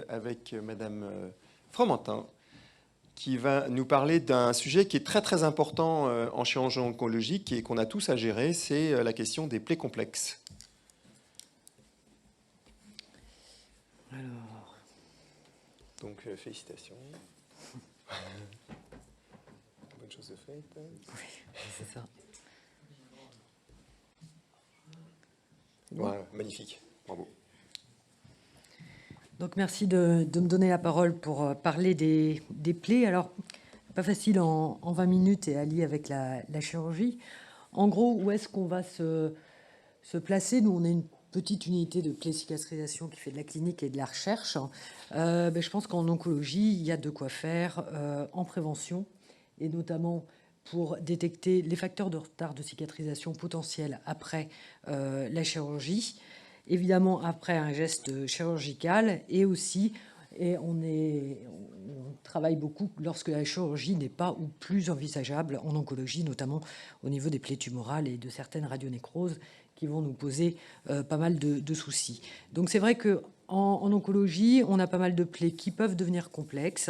Avec Madame Fromentin, qui va nous parler d'un sujet qui est très très important en chirurgie oncologique et qu'on a tous à gérer, c'est la question des plaies complexes. Alors, Donc félicitations. Bonne chose de faite. oui, c'est ça. Voilà, magnifique, bravo. Donc merci de me donner la parole pour parler des plaies. Alors, pas facile en 20 minutes et allié avec la chirurgie. En gros, où est-ce qu'on va se placer? Nous, on est une petite unité de plaies cicatrisation qui fait de la clinique et de la recherche. Je pense qu'en oncologie, il y a de quoi faire en prévention, et notamment pour détecter les facteurs de retard de cicatrisation potentiels après la chirurgie, évidemment après un geste chirurgical, et aussi, on travaille beaucoup lorsque la chirurgie n'est pas ou plus envisageable en oncologie, notamment au niveau des plaies tumorales et de certaines radionécroses qui vont nous poser pas mal de soucis. Donc c'est vrai que en oncologie, on a pas mal de plaies qui peuvent devenir complexes,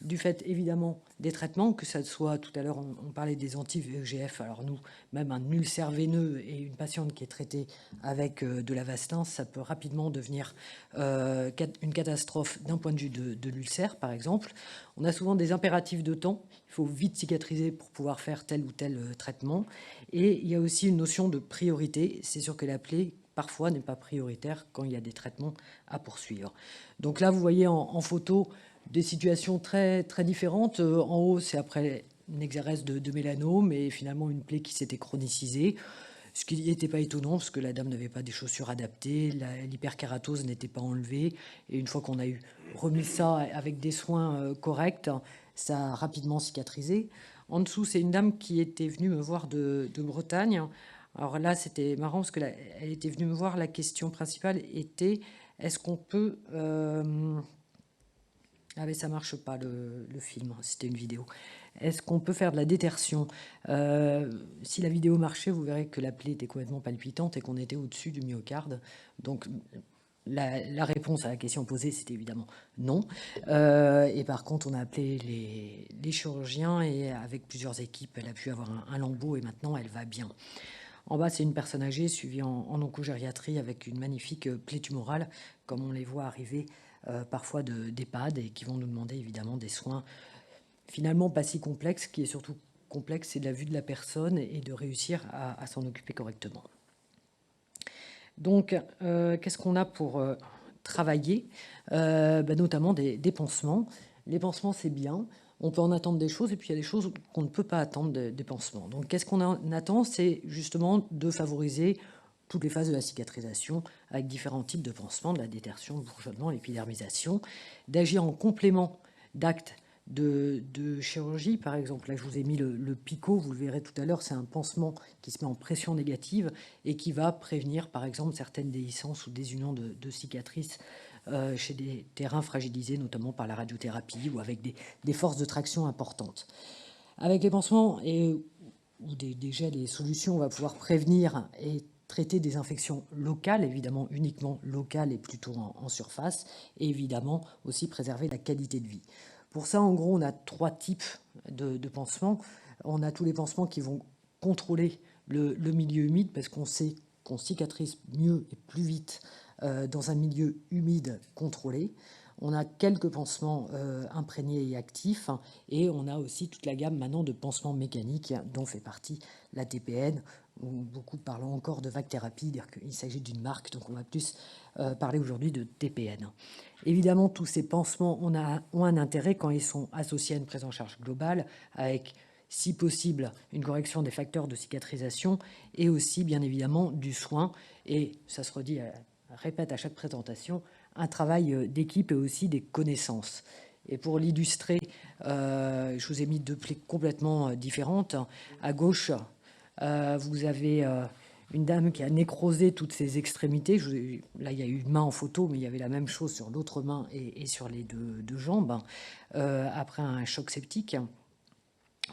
du fait évidemment des traitements, que ça soit, tout à l'heure on parlait des anti-VEGF, alors nous, même un ulcère veineux et une patiente qui est traitée avec de l'Avastin, ça peut rapidement devenir une catastrophe d'un point de vue de l'ulcère, par exemple. On a souvent des impératifs de temps, il faut vite cicatriser pour pouvoir faire tel ou tel traitement, et il y a aussi une notion de priorité. C'est sûr que la plaie, parfois, n'est pas prioritaire quand il y a des traitements à poursuivre. Donc là, vous voyez en photo des situations très, très différentes. En haut, c'est après une exérèse de mélanome et finalement une plaie qui s'était chronicisée. Ce qui n'était pas étonnant parce que la dame n'avait pas des chaussures adaptées, l'hyperkératose n'était pas enlevée. Et une fois qu'on a remis ça avec des soins corrects, ça a rapidement cicatrisé. En dessous, c'est une dame qui était venue me voir de Bretagne. Alors là, c'était marrant parce qu'elle était venue me voir. La question principale était, est-ce qu'on peut... Ah mais ça marche pas le film, c'était une vidéo. Est-ce qu'on peut faire de la détertion? Si la vidéo marchait, vous verrez que la plaie était complètement palpitante et qu'on était au-dessus du myocarde. Donc la réponse à la question posée, c'était évidemment non. Et par contre, on a appelé les chirurgiens et avec plusieurs équipes, elle a pu avoir un lambeau et maintenant elle va bien. En bas, c'est une personne âgée suivie en oncogériatrie avec une magnifique plaie tumorale, comme on les voit arriver parfois d'EHPAD et qui vont nous demander évidemment des soins finalement pas si complexes. Ce qui est surtout complexe, c'est de la vue de la personne et de réussir à s'en occuper correctement. Donc, qu'est-ce qu'on a pour travailler? Notamment des pansements. Les pansements, c'est bien. On peut en attendre des choses, et puis il y a des choses qu'on ne peut pas attendre des pansements. Donc, qu'est-ce qu'on en attend? C'est justement de favoriser toutes les phases de la cicatrisation avec différents types de pansements, de la détertion, le bourgeonnement, l'épidermisation, d'agir en complément d'actes de chirurgie. Par exemple, là, je vous ai mis le PICO, vous le verrez tout à l'heure, c'est un pansement qui se met en pression négative et qui va prévenir, par exemple, certaines déhiscences ou désunions de cicatrices chez des terrains fragilisés, notamment par la radiothérapie ou avec des forces de traction importantes. Avec les pansements ou des gels et solutions, on va pouvoir prévenir et traiter des infections locales, évidemment uniquement locales et plutôt en surface, et évidemment aussi préserver la qualité de vie. Pour ça, en gros, on a 3 types de pansements. On a tous les pansements qui vont contrôler le milieu humide, parce qu'on sait qu'on cicatrise mieux et plus vite dans un milieu humide contrôlé. On a quelques pansements imprégnés et actifs, et on a aussi toute la gamme maintenant de pansements mécaniques dont fait partie la TPN, où beaucoup parlent encore de vague thérapie, dire qu'il s'agit d'une marque, donc on va plus parler aujourd'hui de TPN. Évidemment, tous ces pansements ont un intérêt quand ils sont associés à une prise en charge globale, avec, si possible, une correction des facteurs de cicatrisation et aussi, bien évidemment, du soin. Et ça se redit, répète à chaque présentation, un travail d'équipe et aussi des connaissances. Et pour l'illustrer, je vous ai mis 2 plaies complètement différentes. À gauche, vous avez une dame qui a nécrosé toutes ses extrémités. Là, il y a eu une main en photo, mais il y avait la même chose sur l'autre main et sur les deux jambes, après un choc septique.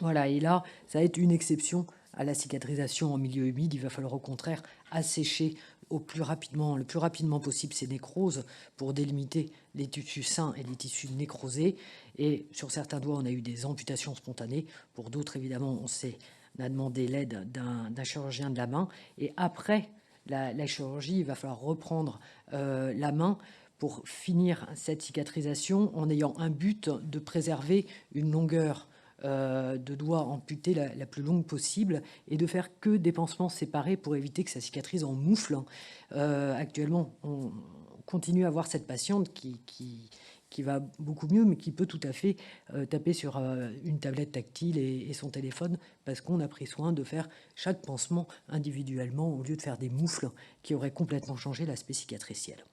Voilà, et là, ça va être une exception à la cicatrisation en milieu humide. Il va falloir au contraire assécher le plus rapidement possible ces nécroses pour délimiter les tissus sains et les tissus nécrosés. Et sur certains doigts, on a eu des amputations spontanées. Pour d'autres, évidemment, on a demandé l'aide d'un chirurgien de la main. Et après la chirurgie, il va falloir reprendre la main pour finir cette cicatrisation en ayant un but de préserver une longueur de doigts amputés la plus longue possible et de faire que des pansements séparés pour éviter que ça cicatrise en moufle. Actuellement, on continue à avoir cette patiente qui va beaucoup mieux, mais qui peut tout à fait taper sur une tablette tactile et son téléphone parce qu'on a pris soin de faire chaque pansement individuellement au lieu de faire des moufles qui auraient complètement changé l'aspect cicatriciel.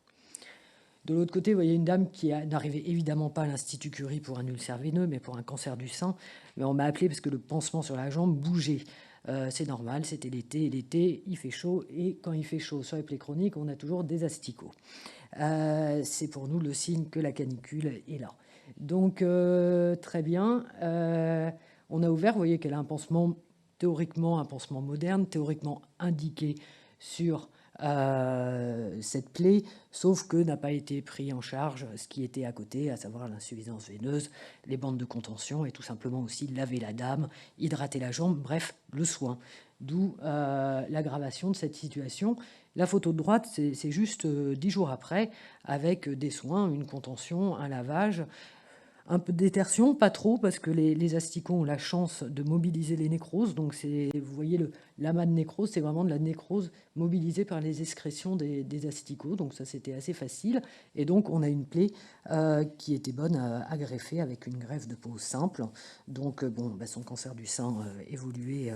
De l'autre côté, vous voyez une dame qui n'arrivait évidemment pas à l'Institut Curie pour un ulcère veineux, mais pour un cancer du sein. Mais on m'a appelé parce que le pansement sur la jambe bougeait. C'est normal, c'était l'été. Et l'été, il fait chaud. Et quand il fait chaud sur les plaies chroniques, on a toujours des asticots. C'est pour nous le signe que la canicule est là. Donc, très bien. On a ouvert, vous voyez qu'elle a un pansement, théoriquement, un pansement moderne, théoriquement indiqué sur cette plaie, sauf que n'a pas été pris en charge ce qui était à côté, à savoir l'insuffisance veineuse, les bandes de contention et tout simplement aussi laver la dame, hydrater la jambe, bref, le soin. D'où l'aggravation de cette situation. La photo de droite, c'est juste 10 jours après, avec des soins, une contention, un lavage, un peu de détertion, pas trop, parce que les asticots ont la chance de mobiliser les nécroses. Donc, vous voyez, l'amas de nécrose, c'est vraiment de la nécrose mobilisée par les excrétions des asticots. Donc, ça, c'était assez facile. Et donc, on a une plaie qui était bonne à greffer avec une greffe de peau simple. Donc, son cancer du sein évoluait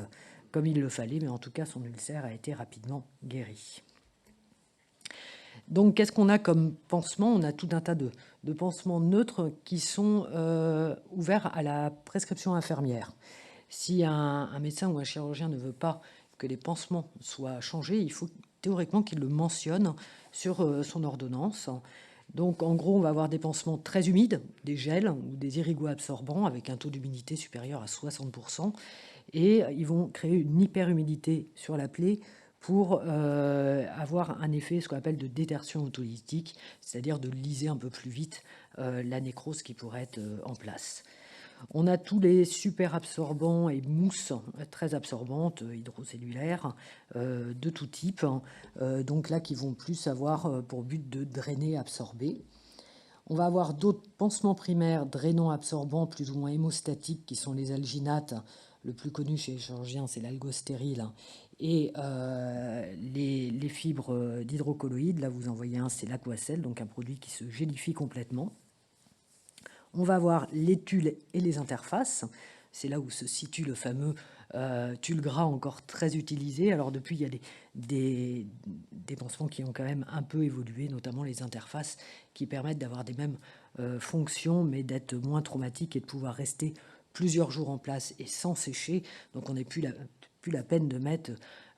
comme il le fallait, mais en tout cas, son ulcère a été rapidement guéri. Donc, qu'est-ce qu'on a comme pansement? On a tout un tas de pansements neutres qui sont ouverts à la prescription infirmière. Si un médecin ou un chirurgien ne veut pas que les pansements soient changés, il faut théoriquement qu'il le mentionne sur son ordonnance. Donc, en gros, on va avoir des pansements très humides, des gels ou des irrigo-absorbants avec un taux d'humidité supérieur à 60%. Et ils vont créer une hyperhumidité sur la plaie pour avoir un effet, ce qu'on appelle de détertion autolytique, c'est-à-dire de liser un peu plus vite la nécrose qui pourrait être en place. On a tous les super absorbants et mousses très absorbantes, hydrocellulaires, de tout type, donc là qui vont plus avoir pour but de drainer, absorber. On va avoir d'autres pansements primaires drainants absorbants plus ou moins hémostatiques qui sont les alginates. Le plus connu chez les chirurgiens, c'est l'algostérile et les fibres d'hydrocolloïdes. Là, vous en voyez un, c'est l'Aquacel, donc un produit qui se gélifie complètement. On va avoir les tules et les interfaces. C'est là où se situe le fameux tulle gras encore très utilisé. Alors depuis, il y a des pansements qui ont quand même un peu évolué, notamment les interfaces qui permettent d'avoir des mêmes fonctions, mais d'être moins traumatiques et de pouvoir rester plusieurs jours en place et sans sécher. Donc on n'est plus la peine de mettre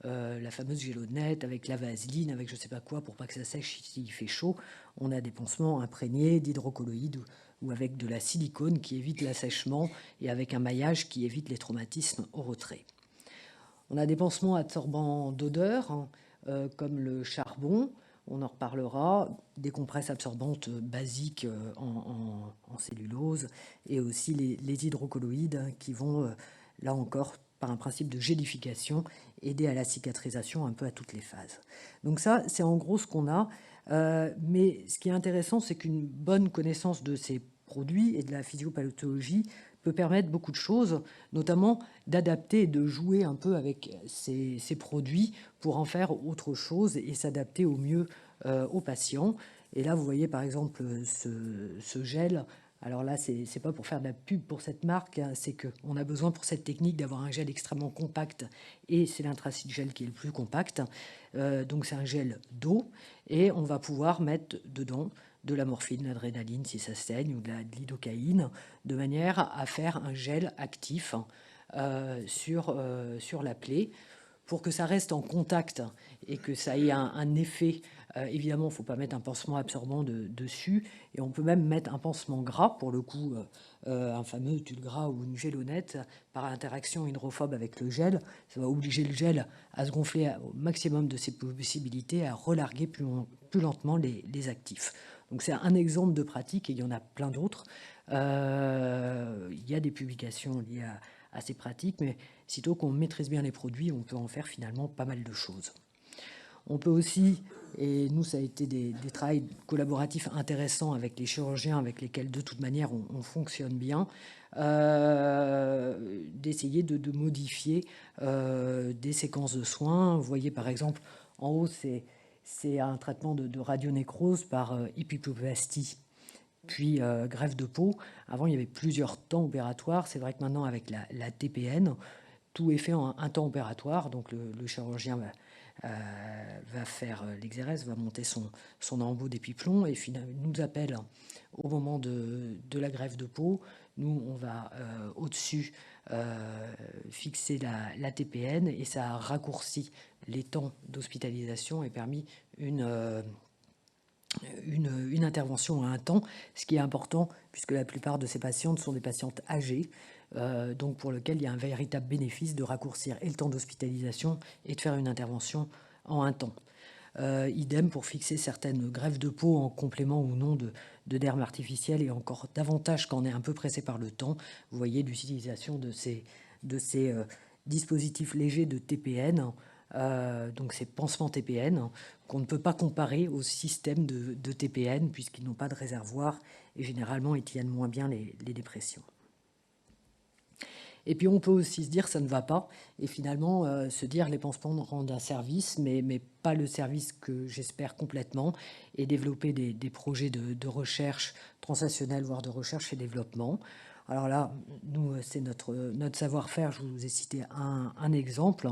la fameuse gélodnette avec la vaseline, avec je sais pas quoi, pour pas que ça sèche s'il fait chaud. On a des pansements imprégnés d'hydrocolloïdes ou avec de la silicone qui évite l'assèchement et avec un maillage qui évite les traumatismes au retrait. On a des pansements absorbants d'odeur, comme le charbon, on en reparlera, des compresses absorbantes basiques en cellulose, et aussi les hydrocolloïdes qui vont, là encore, par un principe de gélification, aider à la cicatrisation un peu à toutes les phases. Donc ça, c'est en gros ce qu'on a. Mais ce qui est intéressant, c'est qu'une bonne connaissance de ces produits et de la physiopathologie peut permettre beaucoup de choses, notamment d'adapter et de jouer un peu avec ces produits pour en faire autre chose et s'adapter au mieux aux patients. Et là, vous voyez par exemple ce gel. Alors là, c'est pas pour faire de la pub pour cette marque, hein, c'est qu'on a besoin pour cette technique d'avoir un gel extrêmement compact et c'est l'Intracid Gel qui est le plus compact. Donc c'est un gel d'eau et on va pouvoir mettre dedans de la morphine, de l'adrénaline si ça saigne ou de lidocaïne, de manière à faire un gel actif sur la plaie pour que ça reste en contact et que ça ait un effet Évidemment, il ne faut pas mettre un pansement absorbant dessus, et on peut même mettre un pansement gras, pour le coup, un fameux tulle gras ou une gélonnette, par interaction hydrophobe avec le gel. Ça va obliger le gel à se gonfler au maximum de ses possibilités, à relarguer plus lentement les actifs. Donc c'est un exemple de pratique, et il y en a plein d'autres. Il y a des publications liées à ces pratiques, mais sitôt qu'on maîtrise bien les produits, on peut en faire finalement pas mal de choses. On peut aussi, et nous ça a été des travaux collaboratifs intéressants avec les chirurgiens avec lesquels de toute manière on fonctionne bien, d'essayer de modifier des séquences de soins. Vous voyez par exemple en haut c'est un traitement de radionécrose par épipoplastie puis greffe de peau. Avant, il y avait plusieurs temps opératoires. C'est vrai que maintenant, avec la TPN, tout est fait en un temps opératoire. Donc, le chirurgien va faire l'exérèse, va monter son embout d'épiplomb et nous appelle au moment de la greffe de peau. Nous, on va au-dessus fixer la TPN, et ça a raccourci les temps d'hospitalisation et permis une intervention à un temps, ce qui est important puisque la plupart de ces patientes sont des patientes âgées, donc pour lesquelles il y a un véritable bénéfice de raccourcir et le temps d'hospitalisation et de faire une intervention en un temps. Idem pour fixer certaines greffes de peau en complément ou non de derme artificielle, et encore davantage quand on est un peu pressé par le temps. Vous voyez l'utilisation de ces dispositifs légers de TPN, donc ces pansements TPN, qu'on ne peut pas comparer au système de TPN puisqu'ils n'ont pas de réservoir et généralement ils tiennent moins bien les dépressions. Et puis on peut aussi se dire ça ne va pas, et finalement se dire les pansements rendent un service, mais pas le service que j'espère complètement, et développer des projets de recherche translationnelle, voire de recherche et développement. Alors là, nous, c'est notre savoir-faire. Je vous ai cité un exemple,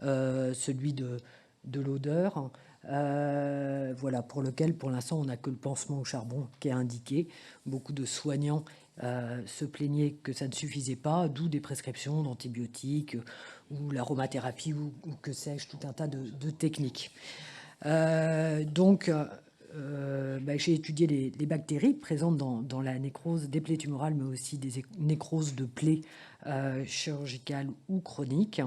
celui de l'odeur. Voilà, pour lequel pour l'instant on n'a que le pansement au charbon qui est indiqué. Beaucoup de soignants se plaignaient que ça ne suffisait pas, d'où des prescriptions d'antibiotiques ou l'aromathérapie ou que sais-je, tout un tas de techniques. J'ai étudié les bactéries présentes dans la nécrose des plaies tumorales, mais aussi des nécroses de plaies chirurgicales ou chroniques.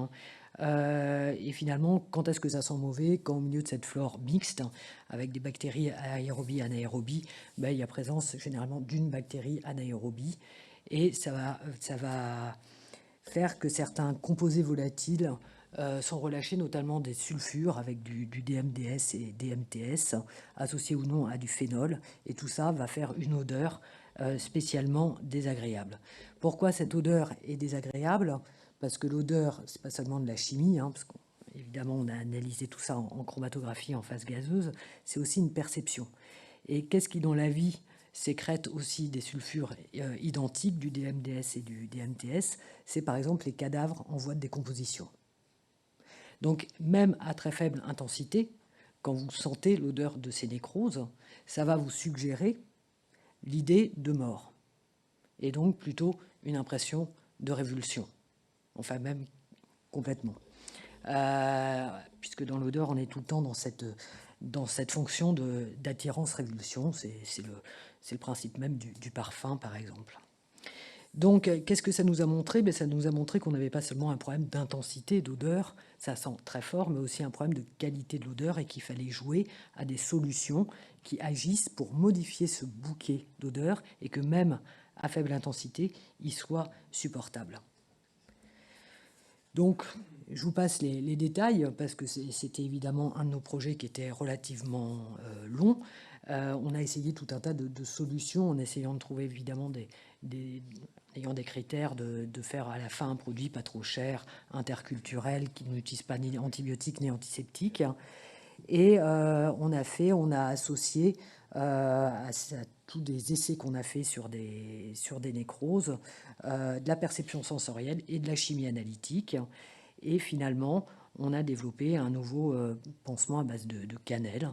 Et finalement, quand est-ce que ça sent mauvais? Quand au milieu de cette flore mixte, avec des bactéries aérobie et anaérobie, il y a présence généralement d'une bactérie anaérobie. Et ça va faire que certains composés volatiles sont relâchés, notamment des sulfures avec du DMDS et DMTS, associés ou non à du phénol. Et tout ça va faire une odeur spécialement désagréable. Pourquoi cette odeur est désagréable? Parce que l'odeur, c'est pas seulement de la chimie, parce qu'évidemment on a analysé tout ça en chromatographie en phase gazeuse, c'est aussi une perception. Et qu'est-ce qui dans la vie sécrète aussi des sulfures identiques, du DMDS et du DMTS? C'est par exemple les cadavres en voie de décomposition. Donc même à très faible intensité, quand vous sentez l'odeur de ces nécroses, ça va vous suggérer l'idée de mort, et donc plutôt une impression de révulsion, enfin même complètement. Puisque dans l'odeur, on est tout le temps dans cette fonction d'attirance-révulsion, c'est le principe même du parfum, par exemple. Donc, qu'est-ce que ça nous a montré? Ça nous a montré qu'on n'avait pas seulement un problème d'intensité d'odeur, ça sent très fort, mais aussi un problème de qualité de l'odeur, et qu'il fallait jouer à des solutions qui agissent pour modifier ce bouquet d'odeur, et que même à faible intensité, il soit supportable. Donc, je vous passe les détails, parce que c'était évidemment un de nos projets qui était relativement long. On a essayé tout un tas de solutions, en essayant de trouver évidemment ayant des critères de faire à la fin un produit pas trop cher, interculturel, qui n'utilise pas ni antibiotiques ni antiseptiques. Et on a associé à tous des essais qu'on a fait sur des nécroses, de la perception sensorielle et de la chimie analytique. Et finalement, on a développé un nouveau pansement à base de cannelle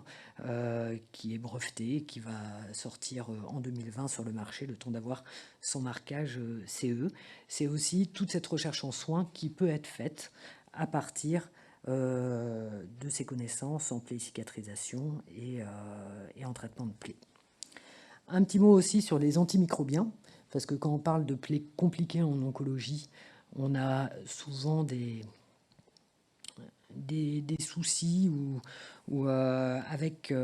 qui est breveté, qui va sortir en 2020 sur le marché, le temps d'avoir son marquage CE. C'est aussi toute cette recherche en soins qui peut être faite à partir de ses connaissances en plaie cicatrisation et en traitement de plaies. Un petit mot aussi sur les antimicrobiens, parce que quand on parle de plaies compliquées en oncologie, on a souvent des soucis avec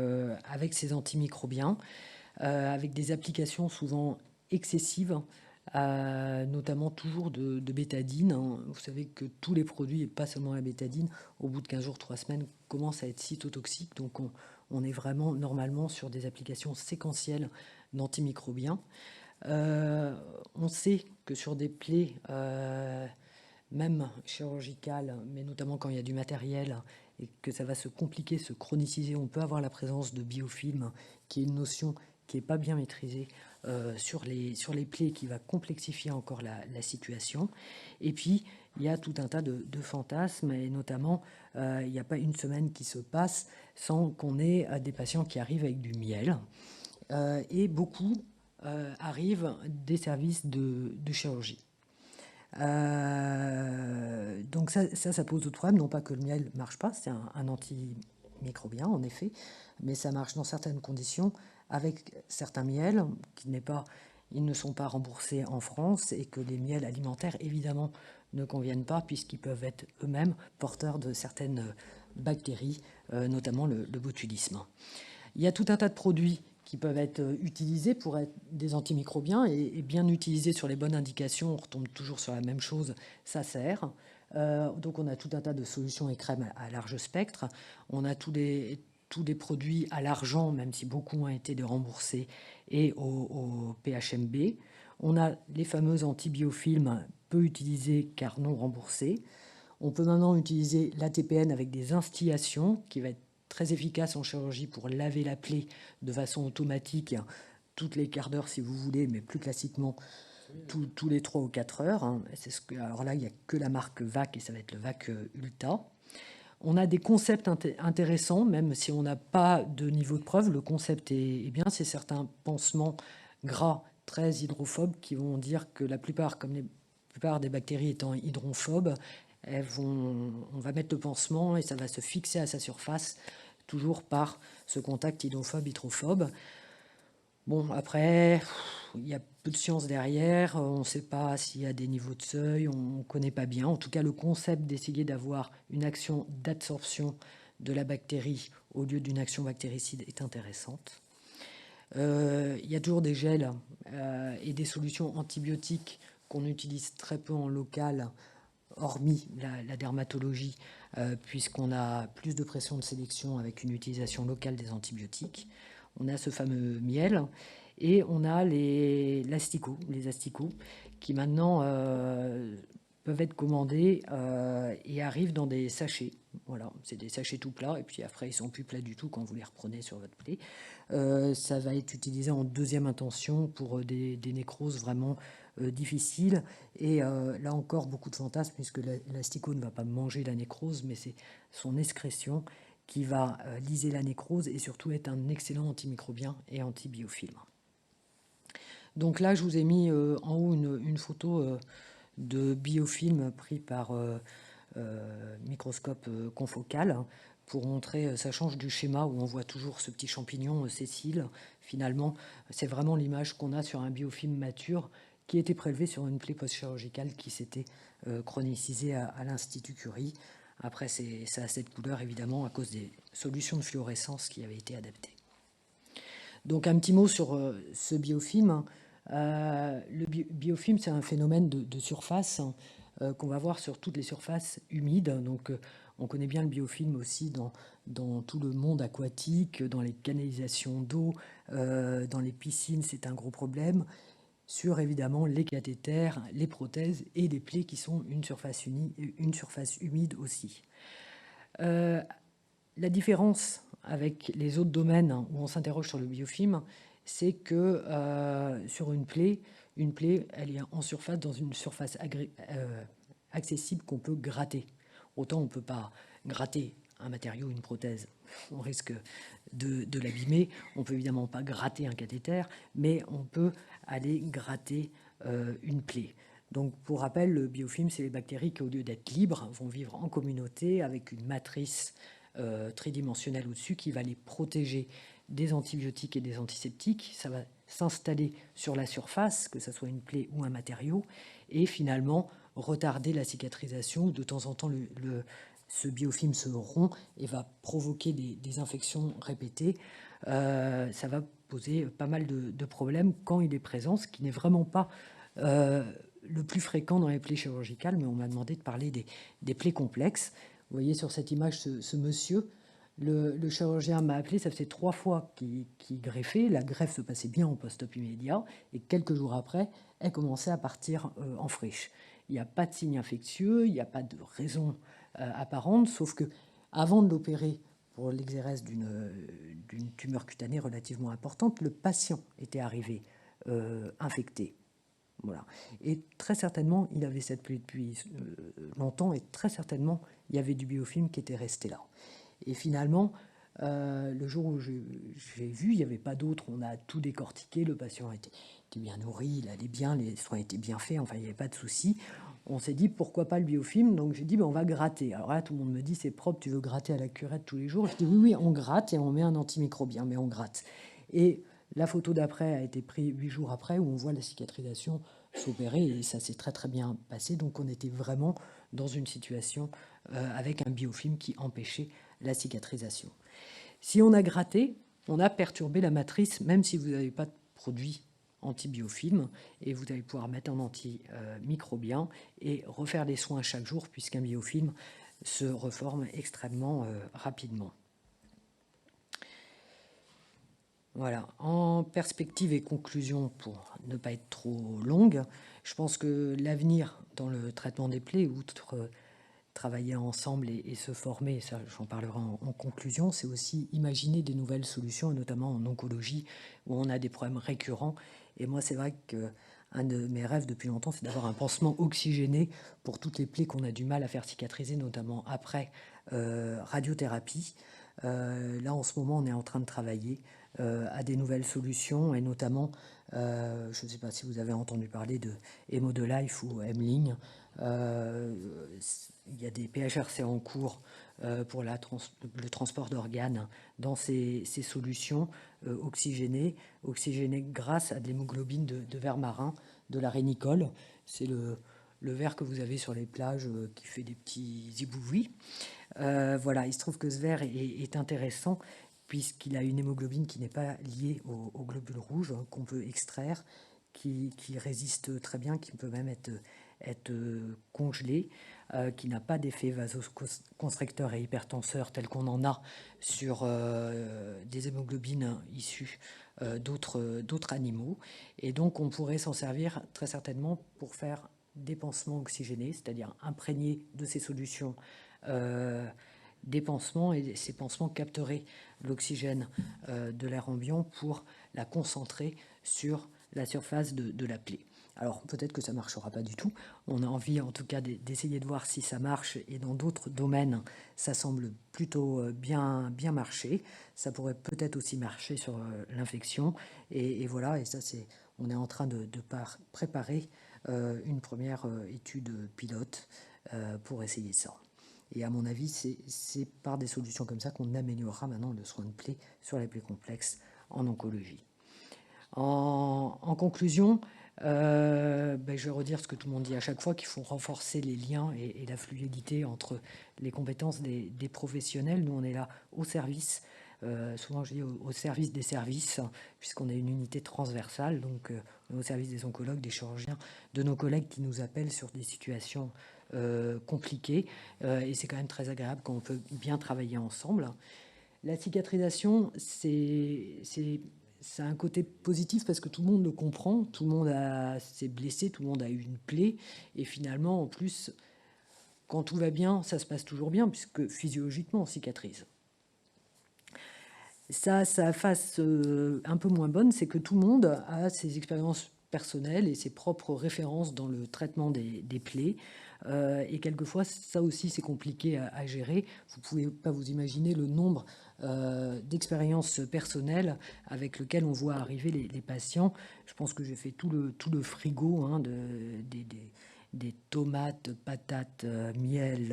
ces antimicrobiens, avec des applications souvent excessives, notamment toujours de bétadine. Vous savez que tous les produits, et pas seulement la bétadine, au bout de 15 jours, 3 semaines, commencent à être cytotoxiques. Donc on est vraiment normalement sur des applications séquentielles d'antimicrobiens. On sait que sur des plaies, même chirurgicales, mais notamment quand il y a du matériel et que ça va se compliquer, se chroniciser, on peut avoir la présence de biofilms, qui est une notion qui n'est pas bien maîtrisée sur les plaies, qui va complexifier encore la situation. Et puis, il y a tout un tas de fantasmes, et notamment, il n'y a pas une semaine qui se passe sans qu'on ait des patients qui arrivent avec du miel. Et beaucoup arrivent des services de chirurgie. Donc ça pose d'autres problèmes. Non pas que le miel ne marche pas, c'est un antimicrobien en effet, mais ça marche dans certaines conditions avec certains miels ils ne sont pas remboursés en France, et que les miels alimentaires évidemment ne conviennent pas, puisqu'ils peuvent être eux-mêmes porteurs de certaines bactéries, notamment le botulisme. Il y a tout un tas de produits qui peuvent être utilisés pour être des antimicrobiens, et bien utilisés sur les bonnes indications, on retombe toujours sur la même chose, ça sert. Donc on a tout un tas de solutions et crèmes à large spectre. On a tous des produits à l'argent, même si beaucoup ont été remboursés, et au PHMB. On a les fameux antibiofilms peu utilisés car non remboursés. On peut maintenant utiliser l'ATPN avec des instillations, qui va être très efficace en chirurgie pour laver la plaie de façon automatique, toutes les quarts d'heure si vous voulez, mais plus classiquement tous les 3 ou 4 heures. Alors là, il n'y a que la marque VAC, et ça va être le VAC Ulta. On a des concepts intéressants, même si on n'a pas de niveau de preuve. Le concept est bien, c'est certains pansements gras très hydrophobes qui vont dire que la plupart des bactéries étant hydrophobes, on va mettre le pansement et ça va se fixer à sa surface, toujours par ce contact hydrophobe-hydrophobe. Bon, après, il y a peu de science derrière, on ne sait pas s'il y a des niveaux de seuil, on ne connaît pas bien. En tout cas, le concept d'essayer d'avoir une action d'absorption de la bactérie au lieu d'une action bactéricide est intéressante. Il y a toujours des gels et des solutions antibiotiques qu'on utilise très peu en local, hormis la dermatologie, puisqu'on a plus de pression de sélection avec une utilisation locale des antibiotiques. On a ce fameux miel, et on a les asticots, qui maintenant peuvent être commandés et arrivent dans des sachets. Voilà, c'est des sachets tout plats, et puis après ils sont plus plats du tout quand vous les reprenez sur votre plaie. Ça va être utilisé en deuxième intention pour des nécroses vraiment difficiles. Et là encore, beaucoup de fantasmes, puisque l'asticot ne va pas manger la nécrose, mais c'est son excrétion qui va liser la nécrose et surtout être un excellent antimicrobien et antibiofilm. Donc là, je vous ai mis en haut une photo de biofilm pris par microscope confocal, pour montrer, ça change du schéma où on voit toujours ce petit champignon sessile. Finalement, c'est vraiment l'image qu'on a sur un biofilm mature qui a été prélevé sur une plaie post-chirurgicale qui s'était chronicisée à l'Institut Curie. Après, ça a cette couleur, évidemment, à cause des solutions de fluorescence qui avaient été adaptées. Donc, un petit mot sur ce biofilm. Le biofilm, c'est un phénomène de surface qu'on va voir sur toutes les surfaces humides. Donc, on connaît bien le biofilm aussi dans tout le monde aquatique, dans les canalisations d'eau, dans les piscines, c'est un gros problème. Sur évidemment les cathéters, les prothèses et les plaies qui sont une surface humide aussi. La différence avec les autres domaines où on s'interroge sur le biofilm, c'est que sur une plaie, elle est en surface, dans une surface accessible qu'on peut gratter. Autant on ne peut pas gratter un matériau, une prothèse, on risque de l'abîmer. On ne peut évidemment pas gratter un cathéter, mais on peut aller gratter une plaie. Donc, pour rappel, le biofilm, c'est les bactéries qui, au lieu d'être libres, vont vivre en communauté avec une matrice tridimensionnelle au-dessus qui va les protéger des antibiotiques et des antiseptiques. Ça va s'installer sur la surface, que ce soit une plaie ou un matériau, et finalement retarder la cicatrisation. De temps en temps, ce biofilm se rompt et va provoquer des infections répétées. Ça va poser pas mal de problèmes quand il est présent, ce qui n'est vraiment pas le plus fréquent dans les plaies chirurgicales, mais on m'a demandé de parler des plaies complexes. Vous voyez sur cette image ce monsieur, le chirurgien m'a appelé, ça faisait 3 fois qu'il greffait, la greffe se passait bien en post-op immédiat, et quelques jours après, elle commençait à partir en friche. Il n'y a pas de signe infectieux, il n'y a pas de raison apparente, sauf que avant de l'opérer pour l'exérèse d'une tumeur cutanée relativement importante, le patient était arrivé infecté. Voilà. Et très certainement, il avait cette plaie depuis longtemps, et très certainement, il y avait du biofilm qui était resté là. Et finalement, le jour où j'ai vu, il n'y avait pas d'autre, on a tout décortiqué, le patient était bien nourri, il allait bien, les soins étaient bien faits, enfin, il n'y avait pas de souci. On s'est dit, pourquoi pas le biofilm? Donc j'ai dit, ben, on va gratter. Alors là, tout le monde me dit, c'est propre, tu veux gratter à la curette tous les jours? Je dis, oui, oui, on gratte et on met un antimicrobien, mais on gratte. Et la photo d'après a été prise 8 jours après, où on voit la cicatrisation s'opérer, et ça s'est très très bien passé. Donc on était vraiment dans une situation avec un biofilm qui empêchait la cicatrisation. Si on a gratté, on a perturbé la matrice, même si vous n'avez pas de produit antibiofilm, et vous allez pouvoir mettre un antimicrobien et refaire les soins chaque jour, puisqu'un biofilm se reforme extrêmement rapidement. Voilà, en perspective et conclusion, pour ne pas être trop longue, je pense que l'avenir dans le traitement des plaies, outre travailler ensemble et se former, ça j'en parlerai en conclusion, c'est aussi imaginer des nouvelles solutions, notamment en oncologie, où on a des problèmes récurrents. Et moi, c'est vrai qu'un de mes rêves depuis longtemps, c'est d'avoir un pansement oxygéné pour toutes les plaies qu'on a du mal à faire cicatriser, notamment après radiothérapie. Là, en ce moment, on est en train de travailler à des nouvelles solutions, et notamment, je ne sais pas si vous avez entendu parler de Hémodelife ou Hemling. Il y a des PHRC en cours pour le transport d'organes dans ces solutions oxygénées grâce à de l'hémoglobine de verre marin, de la rénicole. C'est le verre que vous avez sur les plages qui fait des petits zibouis. Voilà, il se trouve que ce verre est intéressant puisqu'il a une hémoglobine qui n'est pas liée au globule rouge, qu'on peut extraire, qui résiste très bien, qui peut même être congelé, qui n'a pas d'effet vasoconstricteur et hypertenseur tel qu'on en a sur des hémoglobines issues d'autres animaux. Et donc on pourrait s'en servir très certainement pour faire des pansements oxygénés, c'est-à-dire imprégner de ces solutions des pansements, et ces pansements capteraient l'oxygène de l'air ambiant pour la concentrer sur la surface de la plaie. Alors peut-être que ça ne marchera pas du tout. On a envie en tout cas d'essayer de voir si ça marche, et dans d'autres domaines, ça semble plutôt bien marcher. Ça pourrait peut-être aussi marcher sur l'infection. Et voilà, et ça on est en train de préparer une première étude pilote pour essayer ça. Et à mon avis, c'est par des solutions comme ça qu'on améliorera maintenant le soin de plaie sur les plaies complexes en oncologie. En conclusion, je vais redire ce que tout le monde dit à chaque fois, qu'il faut renforcer les liens et la fluidité entre les compétences des professionnels. Nous, on est là au service, souvent je dis au service des services, puisqu'on est une unité transversale, donc au service des oncologues, des chirurgiens, de nos collègues qui nous appellent sur des situations compliquées. Et c'est quand même très agréable quand on peut bien travailler ensemble. La cicatrisation, c'est un côté positif parce que tout le monde le comprend, tout le monde s'est blessé, tout le monde a eu une plaie, et finalement, en plus, quand tout va bien, ça se passe toujours bien, puisque physiologiquement, on cicatrise. Sa face un peu moins bonne, c'est que tout le monde a ses expériences personnelles et ses propres références dans le traitement des plaies. Et quelquefois, ça aussi, c'est compliqué à gérer. Vous ne pouvez pas vous imaginer le nombre d'expérience personnelle avec lequel on voit arriver les patients. Je pense que j'ai fait tout le frigo hein, des tomates, patates, miel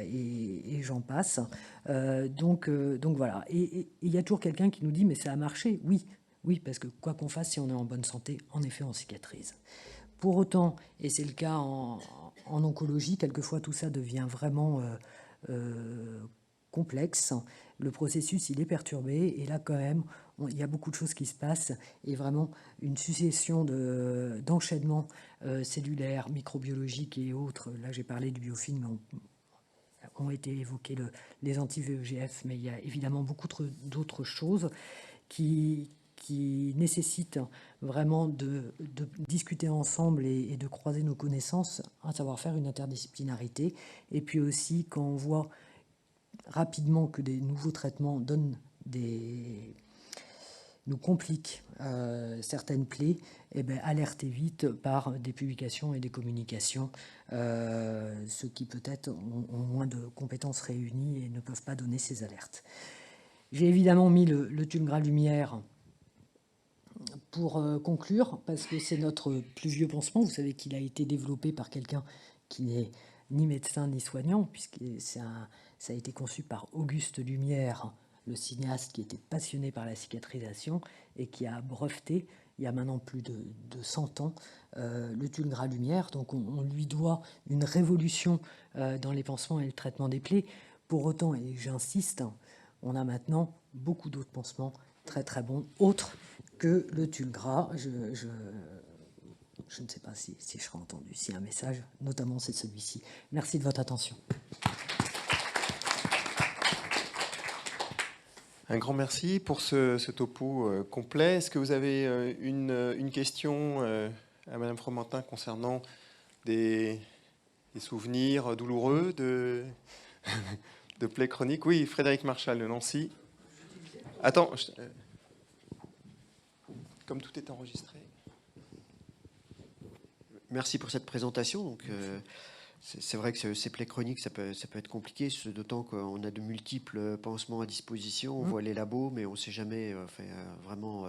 et j'en passe. Donc voilà. Et il y a toujours quelqu'un qui nous dit mais ça a marché. Oui, parce que quoi qu'on fasse, si on est en bonne santé, en effet, on cicatrise. Pour autant, et c'est le cas en oncologie, quelquefois tout ça devient vraiment complexe. Le processus, il est perturbé, et là, quand même, il y a beaucoup de choses qui se passent, et vraiment une succession d'enchaînements cellulaires, microbiologiques et autres. Là, j'ai parlé du biofilm, ont été évoqués les anti-VEGF, mais il y a évidemment beaucoup d'autres choses qui nécessitent vraiment de discuter ensemble et de croiser nos connaissances, un savoir-faire, une interdisciplinarité. Et puis aussi, quand on voit rapidement que des nouveaux traitements nous compliquent certaines plaies, et bien, alerter vite par des publications et des communications, ceux qui peut-être ont moins de compétences réunies et ne peuvent pas donner ces alertes. J'ai évidemment mis le Tulgras Lumière pour conclure, parce que c'est notre plus vieux pansement. Vous savez qu'il a été développé par quelqu'un qui n'est ni médecin ni soignant, puisque ça a été conçu par Auguste Lumière, le cinéaste qui était passionné par la cicatrisation et qui a breveté, il y a maintenant plus de 100 ans, le Tulgras Lumière. Donc on lui doit une révolution dans les pansements et le traitement des plaies. Pour autant, et j'insiste, on a maintenant beaucoup d'autres pansements très très bons, autres que le Tulgras. Je ne sais pas si je serai entendu. S'il y a un message, notamment c'est celui-ci. Merci de votre attention. Un grand merci pour ce topo complet. Est-ce que vous avez une question à Madame Fromentin concernant des souvenirs douloureux de plaies chroniques? Oui, Frédéric Marchal de Nancy. Attends, comme tout est enregistré. Merci pour cette présentation. Donc, c'est vrai que ces plaies chroniques, ça peut être compliqué, d'autant qu'on a de multiples pansements à disposition. On voit les labos, mais on ne sait jamais vraiment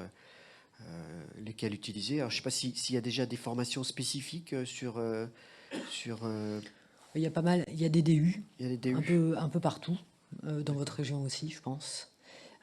lesquels utiliser. Alors, je ne sais pas s'il y a déjà des formations spécifiques sur il y a pas mal, il y a des DU, il y a des DU. un peu partout, dans votre région aussi, je pense.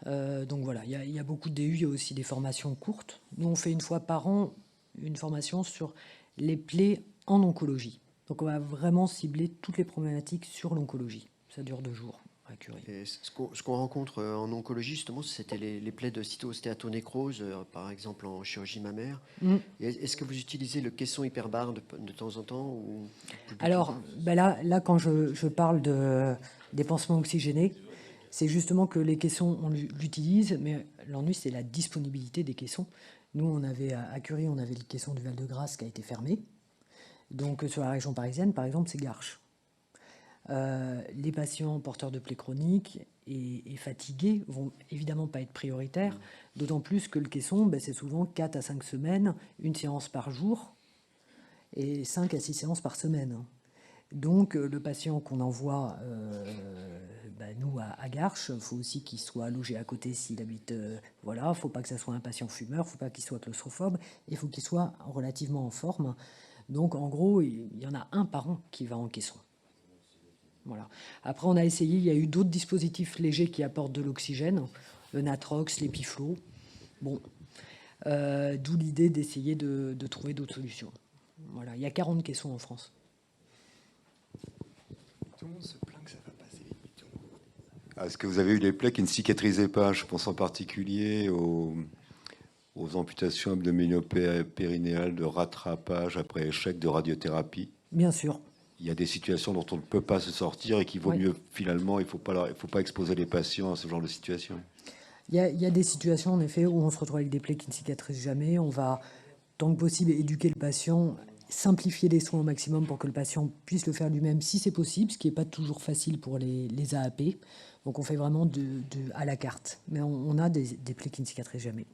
Donc voilà, il y a beaucoup de DU, il y a aussi des formations courtes. Nous, on fait une fois par an une formation sur les plaies en oncologie. Donc on va vraiment cibler toutes les problématiques sur l'oncologie. Ça dure 2 jours à Curie. Et ce qu'on rencontre en oncologie, justement, c'était les plaies de cytoostéatonécrose, par exemple en chirurgie mammaire. Est-ce que vous utilisez le caisson hyperbare de temps en temps ou Alors, ben là, quand je parle des pansements oxygénés, c'est justement que les caissons, on l'utilise, mais l'ennui, c'est la disponibilité des caissons. Nous, on avait à Curie, on avait le caisson du Val-de-Grâce qui a été fermé. Donc, sur la région parisienne, par exemple, c'est Garches. Les patients porteurs de plaies chroniques et fatigués vont évidemment pas être prioritaires, d'autant plus que le caisson, c'est souvent 4 à 5 semaines, une séance par jour et 5 à 6 séances par semaine. Donc, le patient qu'on envoie, nous, à Garches, il faut aussi qu'il soit logé à côté s'il habite. Voilà, il ne faut pas que ce soit un patient fumeur, il ne faut pas qu'il soit claustrophobe, et il faut qu'il soit relativement en forme. Donc, en gros, il y en a un par an qui va en caisson. Voilà. Après, on a essayé, il y a eu d'autres dispositifs légers qui apportent de l'oxygène, le Natrox, l'Epiflow. Bon, d'où l'idée d'essayer de trouver d'autres solutions. Voilà, il y a 40 caissons en France. Tout le monde se plaint que ça va passer vite du tout. Est-ce que vous avez eu des plaies qui ne cicatrisaient pas? Je pense en particulier aux amputations abdominopérinéales de rattrapage après échec de radiothérapie. Bien sûr. Il y a des situations dont on ne peut pas se sortir et qu'il vaut mieux, finalement, il ne faut pas exposer les patients à ce genre de situation. Il y a des situations, en effet, où on se retrouve avec des plaies qui ne cicatrisent jamais. On va, tant que possible, éduquer le patient, simplifier les soins au maximum pour que le patient puisse le faire lui-même si c'est possible, ce qui n'est pas toujours facile pour les AAP. Donc on fait vraiment à la carte. Mais on a des plaies qui ne cicatrisent jamais.